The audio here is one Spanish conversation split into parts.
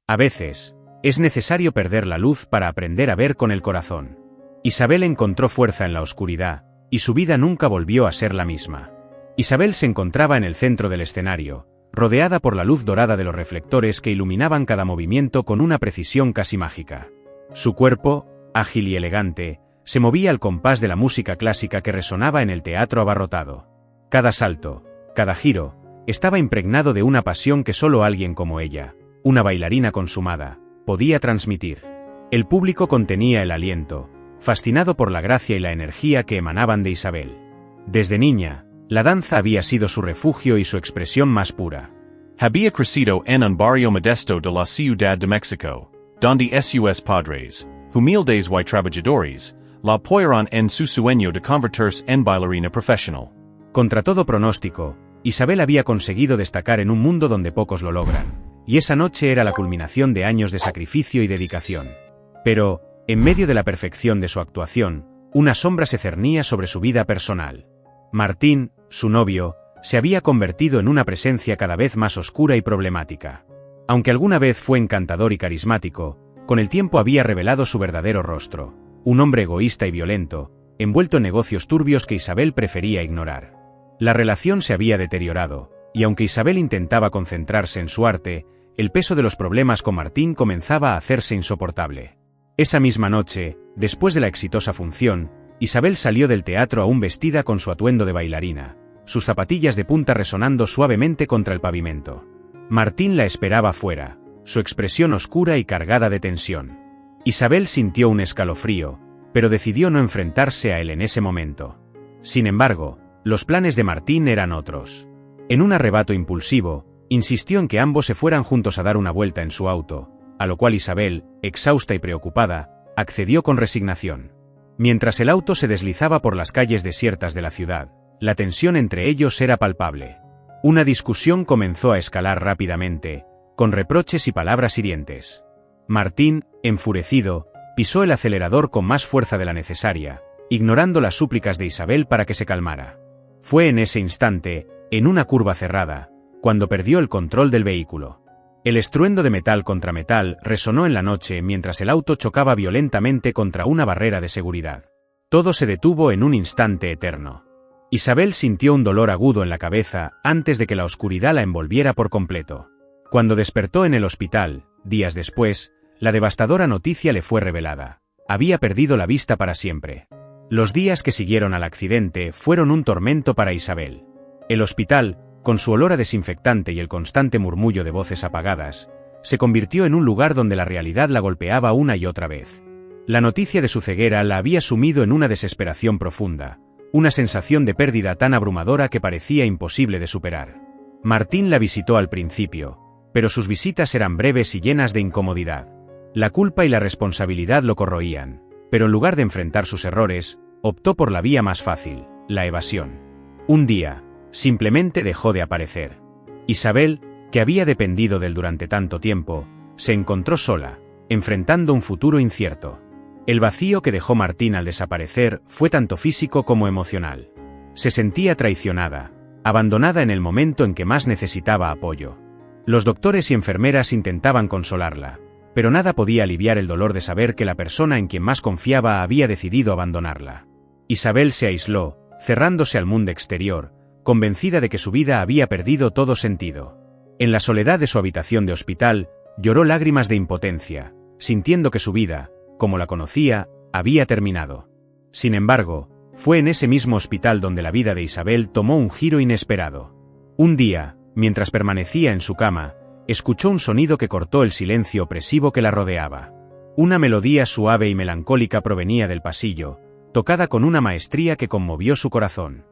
A veces, es necesario perder la luz para aprender a ver con el corazón. Isabel encontró fuerza en la oscuridad, y su vida nunca volvió a ser la misma. Isabel se encontraba en el centro del escenario, rodeada por la luz dorada de los reflectores que iluminaban cada movimiento con una precisión casi mágica. Su cuerpo, ágil y elegante, se movía al compás de la música clásica que resonaba en el teatro abarrotado. Cada salto, cada giro, estaba impregnado de una pasión que solo alguien como ella, una bailarina consumada, podía transmitir. El público contenía el aliento, fascinado por la gracia y la energía que emanaban de Isabel. Desde niña, la danza había sido su refugio y su expresión más pura. Había crecido en un barrio modesto de la Ciudad de México, donde sus padres, humildes y trabajadores, la apoyaron en su sueño de convertirse en bailarina profesional. Contra todo pronóstico, Isabel había conseguido destacar en un mundo donde pocos lo logran, y esa noche era la culminación de años de sacrificio y dedicación. Pero, en medio de la perfección de su actuación, una sombra se cernía sobre su vida personal. Martín, su novio, se había convertido en una presencia cada vez más oscura y problemática. Aunque alguna vez fue encantador y carismático, con el tiempo había revelado su verdadero rostro, un hombre egoísta y violento, envuelto en negocios turbios que Isabel prefería ignorar. La relación se había deteriorado, y aunque Isabel intentaba concentrarse en su arte, el peso de los problemas con Martín comenzaba a hacerse insoportable. Esa misma noche, después de la exitosa función, Isabel salió del teatro aún vestida con su atuendo de bailarina, sus zapatillas de punta resonando suavemente contra el pavimento. Martín la esperaba fuera, su expresión oscura y cargada de tensión. Isabel sintió un escalofrío, pero decidió no enfrentarse a él en ese momento. Sin embargo, los planes de Martín eran otros. En un arrebato impulsivo, insistió en que ambos se fueran juntos a dar una vuelta en su auto, a lo cual Isabel, exhausta y preocupada, accedió con resignación. Mientras el auto se deslizaba por las calles desiertas de la ciudad, la tensión entre ellos era palpable. Una discusión comenzó a escalar rápidamente, con reproches y palabras hirientes. Martín, enfurecido, pisó el acelerador con más fuerza de la necesaria, ignorando las súplicas de Isabel para que se calmara. Fue en ese instante, en una curva cerrada, cuando perdió el control del vehículo. El estruendo de metal contra metal resonó en la noche mientras el auto chocaba violentamente contra una barrera de seguridad. Todo se detuvo en un instante eterno. Isabel sintió un dolor agudo en la cabeza antes de que la oscuridad la envolviera por completo. Cuando despertó en el hospital, días después, la devastadora noticia le fue revelada. Había perdido la vista para siempre. Los días que siguieron al accidente fueron un tormento para Isabel. El hospital, con su olor a desinfectante y el constante murmullo de voces apagadas, se convirtió en un lugar donde la realidad la golpeaba una y otra vez. La noticia de su ceguera la había sumido en una desesperación profunda, una sensación de pérdida tan abrumadora que parecía imposible de superar. Martín la visitó al principio, pero sus visitas eran breves y llenas de incomodidad. La culpa y la responsabilidad lo corroían, pero en lugar de enfrentar sus errores, optó por la vía más fácil, la evasión. Un día, simplemente dejó de aparecer. Isabel, que había dependido de él durante tanto tiempo, se encontró sola, enfrentando un futuro incierto. El vacío que dejó Martín al desaparecer fue tanto físico como emocional. Se sentía traicionada, abandonada en el momento en que más necesitaba apoyo. Los doctores y enfermeras intentaban consolarla, pero nada podía aliviar el dolor de saber que la persona en quien más confiaba había decidido abandonarla. Isabel se aisló, cerrándose al mundo exterior, convencida de que su vida había perdido todo sentido. En la soledad de su habitación de hospital, lloró lágrimas de impotencia, sintiendo que su vida, como la conocía, había terminado. Sin embargo, fue en ese mismo hospital donde la vida de Isabel tomó un giro inesperado. Un día, mientras permanecía en su cama, escuchó un sonido que cortó el silencio opresivo que la rodeaba. Una melodía suave y melancólica provenía del pasillo, tocada con una maestría que conmovió su corazón.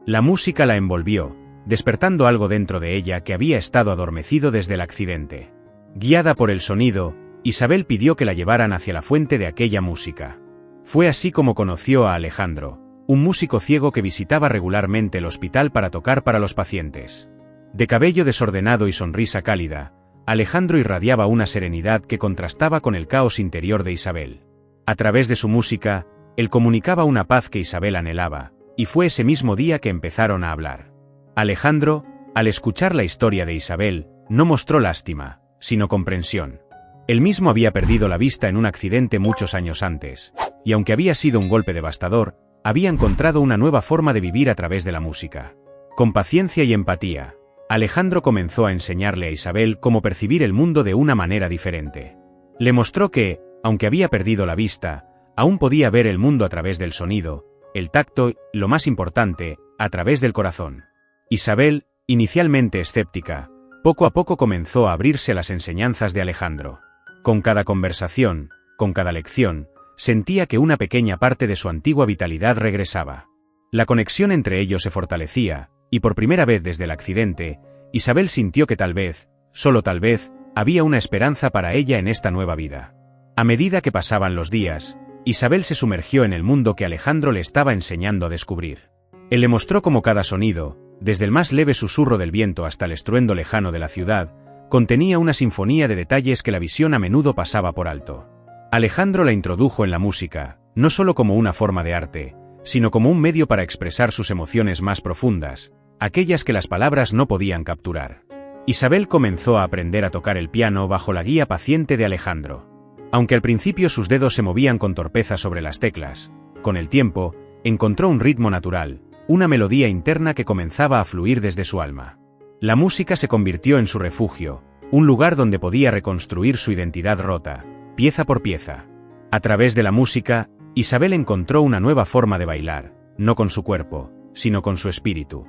La música la envolvió, despertando algo dentro de ella que había estado adormecido desde el accidente. Guiada por el sonido, Isabel pidió que la llevaran hacia la fuente de aquella música. Fue así como conoció a Alejandro, un músico ciego que visitaba regularmente el hospital para tocar para los pacientes. De cabello desordenado y sonrisa cálida, Alejandro irradiaba una serenidad que contrastaba con el caos interior de Isabel. A través de su música, él comunicaba una paz que Isabel anhelaba, y fue ese mismo día que empezaron a hablar. Alejandro, al escuchar la historia de Isabel, no mostró lástima, sino comprensión. Él mismo había perdido la vista en un accidente muchos años antes, y aunque había sido un golpe devastador, había encontrado una nueva forma de vivir a través de la música. Con paciencia y empatía, Alejandro comenzó a enseñarle a Isabel cómo percibir el mundo de una manera diferente. Le mostró que, aunque había perdido la vista, aún podía ver el mundo a través del sonido, el tacto y, lo más importante, a través del corazón. Isabel, inicialmente escéptica, poco a poco comenzó a abrirse a las enseñanzas de Alejandro. Con cada conversación, con cada lección, sentía que una pequeña parte de su antigua vitalidad regresaba. La conexión entre ellos se fortalecía, y por primera vez desde el accidente, Isabel sintió que tal vez, solo tal vez, había una esperanza para ella en esta nueva vida. A medida que pasaban los días, Isabel se sumergió en el mundo que Alejandro le estaba enseñando a descubrir. Él le mostró cómo cada sonido, desde el más leve susurro del viento hasta el estruendo lejano de la ciudad, contenía una sinfonía de detalles que la visión a menudo pasaba por alto. Alejandro la introdujo en la música, no solo como una forma de arte, sino como un medio para expresar sus emociones más profundas, aquellas que las palabras no podían capturar. Isabel comenzó a aprender a tocar el piano bajo la guía paciente de Alejandro. Aunque al principio sus dedos se movían con torpeza sobre las teclas, con el tiempo, encontró un ritmo natural, una melodía interna que comenzaba a fluir desde su alma. La música se convirtió en su refugio, un lugar donde podía reconstruir su identidad rota, pieza por pieza. A través de la música, Isabel encontró una nueva forma de bailar, no con su cuerpo, sino con su espíritu.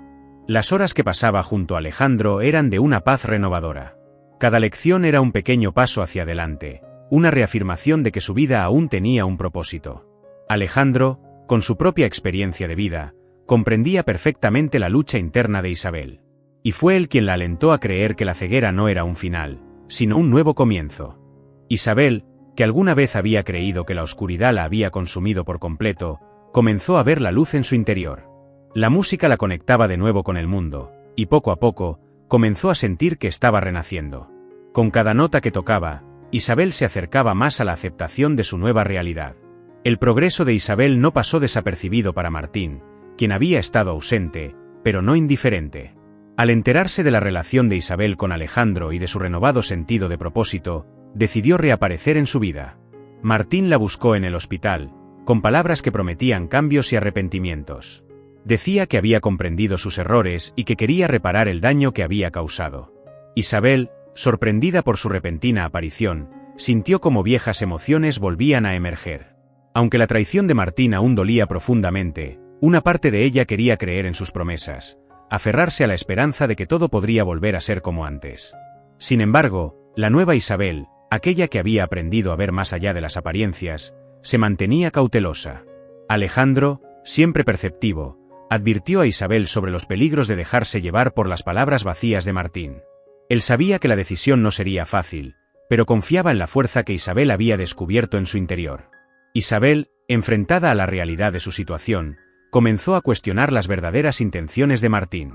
Las horas que pasaba junto a Alejandro eran de una paz renovadora. Cada lección era un pequeño paso hacia adelante, una reafirmación de que su vida aún tenía un propósito. Alejandro, con su propia experiencia de vida, comprendía perfectamente la lucha interna de Isabel. Y fue él quien la alentó a creer que la ceguera no era un final, sino un nuevo comienzo. Isabel, que alguna vez había creído que la oscuridad la había consumido por completo, comenzó a ver la luz en su interior. La música la conectaba de nuevo con el mundo, y poco a poco, comenzó a sentir que estaba renaciendo. Con cada nota que tocaba, Isabel se acercaba más a la aceptación de su nueva realidad. El progreso de Isabel no pasó desapercibido para Martín, quien había estado ausente, pero no indiferente. Al enterarse de la relación de Isabel con Alejandro y de su renovado sentido de propósito, decidió reaparecer en su vida. Martín la buscó en el hospital, con palabras que prometían cambios y arrepentimientos. Decía que había comprendido sus errores y que quería reparar el daño que había causado. Isabel, sorprendida por su repentina aparición, sintió como viejas emociones volvían a emerger. Aunque la traición de Martín aún dolía profundamente, una parte de ella quería creer en sus promesas, aferrarse a la esperanza de que todo podría volver a ser como antes. Sin embargo, la nueva Isabel, aquella que había aprendido a ver más allá de las apariencias, se mantenía cautelosa. Alejandro, siempre perceptivo, advirtió a Isabel sobre los peligros de dejarse llevar por las palabras vacías de Martín. Él sabía que la decisión no sería fácil, pero confiaba en la fuerza que Isabel había descubierto en su interior. Isabel, enfrentada a la realidad de su situación, comenzó a cuestionar las verdaderas intenciones de Martín.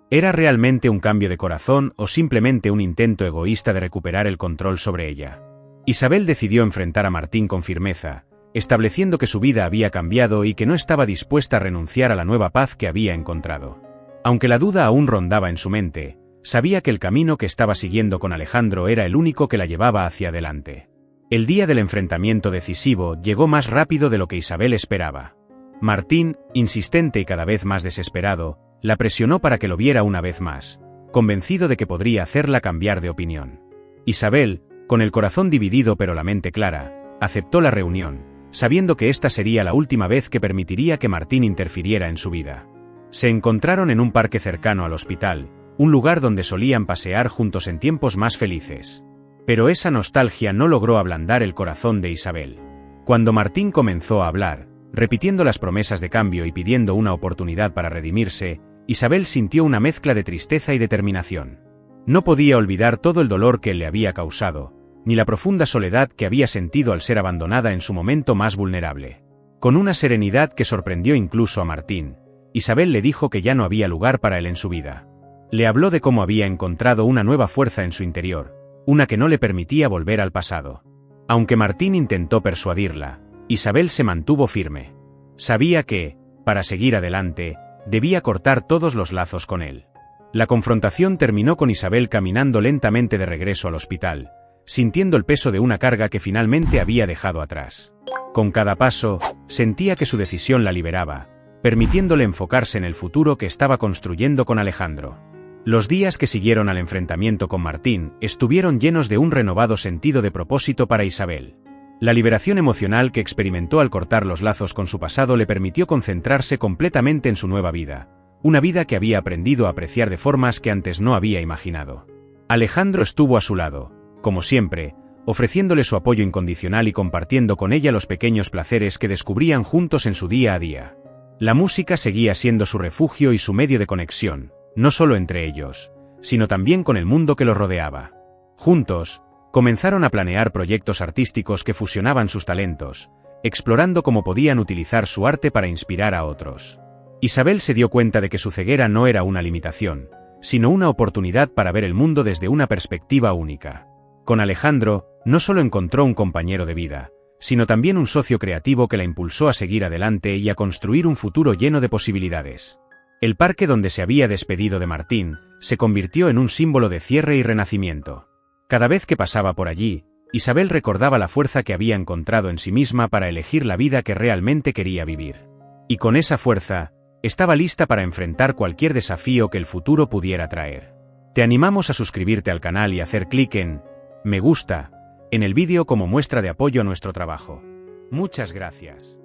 ¿Era realmente un cambio de corazón o simplemente un intento egoísta de recuperar el control sobre ella? Isabel decidió enfrentar a Martín con firmeza, estableciendo que su vida había cambiado y que no estaba dispuesta a renunciar a la nueva paz que había encontrado. Aunque la duda aún rondaba en su mente, sabía que el camino que estaba siguiendo con Alejandro era el único que la llevaba hacia adelante. El día del enfrentamiento decisivo llegó más rápido de lo que Isabel esperaba. Martín, insistente y cada vez más desesperado, la presionó para que lo viera una vez más, convencido de que podría hacerla cambiar de opinión. Isabel, con el corazón dividido pero la mente clara, aceptó la reunión, sabiendo que esta sería la última vez que permitiría que Martín interfiriera en su vida. Se encontraron en un parque cercano al hospital, un lugar donde solían pasear juntos en tiempos más felices. Pero esa nostalgia no logró ablandar el corazón de Isabel. Cuando Martín comenzó a hablar, repitiendo las promesas de cambio y pidiendo una oportunidad para redimirse, Isabel sintió una mezcla de tristeza y determinación. No podía olvidar todo el dolor que le había causado, ni la profunda soledad que había sentido al ser abandonada en su momento más vulnerable. Con una serenidad que sorprendió incluso a Martín, Isabel le dijo que ya no había lugar para él en su vida. Le habló de cómo había encontrado una nueva fuerza en su interior, una que no le permitía volver al pasado. Aunque Martín intentó persuadirla, Isabel se mantuvo firme. Sabía que, para seguir adelante, debía cortar todos los lazos con él. La confrontación terminó con Isabel caminando lentamente de regreso al hospital, sintiendo el peso de una carga que finalmente había dejado atrás. Con cada paso, sentía que su decisión la liberaba, permitiéndole enfocarse en el futuro que estaba construyendo con Alejandro. Los días que siguieron al enfrentamiento con Martín estuvieron llenos de un renovado sentido de propósito para Isabel. La liberación emocional que experimentó al cortar los lazos con su pasado le permitió concentrarse completamente en su nueva vida, una vida que había aprendido a apreciar de formas que antes no había imaginado. Alejandro estuvo a su lado, como siempre, ofreciéndole su apoyo incondicional y compartiendo con ella los pequeños placeres que descubrían juntos en su día a día. La música seguía siendo su refugio y su medio de conexión, no solo entre ellos, sino también con el mundo que los rodeaba. Juntos, comenzaron a planear proyectos artísticos que fusionaban sus talentos, explorando cómo podían utilizar su arte para inspirar a otros. Isabel se dio cuenta de que su ceguera no era una limitación, sino una oportunidad para ver el mundo desde una perspectiva única. Con Alejandro, no solo encontró un compañero de vida, sino también un socio creativo que la impulsó a seguir adelante y a construir un futuro lleno de posibilidades. El parque donde se había despedido de Martín se convirtió en un símbolo de cierre y renacimiento. Cada vez que pasaba por allí, Isabel recordaba la fuerza que había encontrado en sí misma para elegir la vida que realmente quería vivir. Y con esa fuerza, estaba lista para enfrentar cualquier desafío que el futuro pudiera traer. Te animamos a suscribirte al canal y hacer clic en me gusta en el vídeo como muestra de apoyo a nuestro trabajo. Muchas gracias.